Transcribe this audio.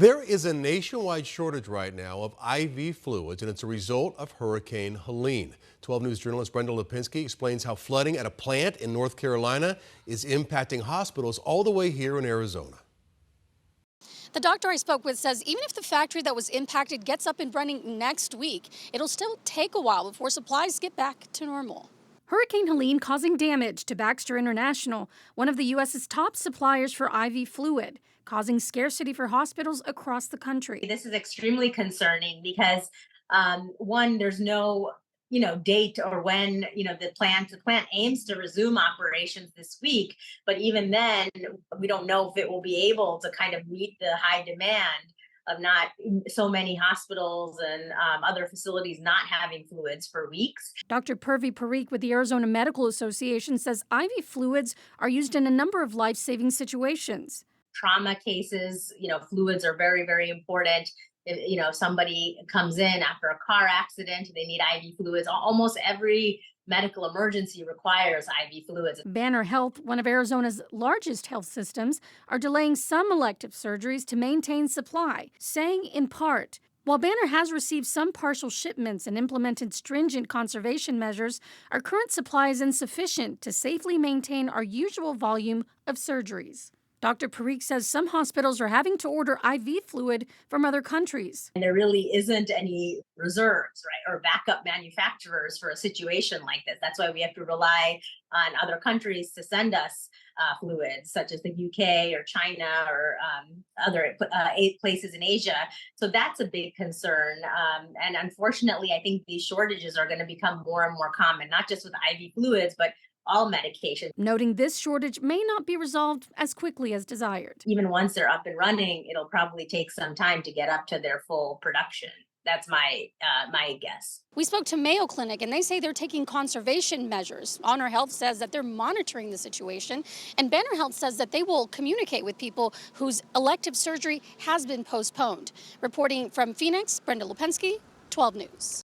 There is a nationwide shortage right now of IV fluids, and it's a result of Hurricane Helene. 12 News journalist Brenda Lipinski explains how flooding at a plant in North Carolina is impacting hospitals all the way here in Arizona. The doctor I spoke with says even if the factory that was impacted gets up and running next week, it'll still take a while before supplies get back to normal. Hurricane Helene causing damage to Baxter International, one of the U.S.'s top suppliers for IV fluid, causing scarcity for hospitals across the country. This is extremely concerning because one, there's no date or when the plant aims to resume operations this week, but even then we don't know if it will be able to kind of meet the high demand of not so many hospitals and other facilities not having fluids for weeks. Dr. Purvi Parikh with the Arizona Medical Association says IV fluids are used in a number of life-saving situations. Trauma cases, fluids are very, very important. If somebody comes in after a car accident, they need IV fluids. Almost every medical emergency requires IV fluids. Banner Health, one of Arizona's largest health systems, are delaying some elective surgeries to maintain supply, saying in part, while Banner has received some partial shipments and implemented stringent conservation measures, our current supply is insufficient to safely maintain our usual volume of surgeries. Dr. Parikh says some hospitals are having to order IV fluid from other countries. And there really isn't any reserves, right, or backup manufacturers for a situation like this. That's why we have to rely on other countries to send us fluids, such as the UK or China or other places in Asia. So that's a big concern. And unfortunately, I think these shortages are going to become more and more common, not just with IV fluids, but all medication. Noting this shortage may not be resolved as quickly as desired. Even once they're up and running, it'll probably take some time to get up to their full production. That's my guess. We spoke to Mayo Clinic, and they say they're taking conservation measures. Honor Health says that they're monitoring the situation, and Banner Health says that they will communicate with people whose elective surgery has been postponed. Reporting from Phoenix, Brenda Lipinski, 12 News.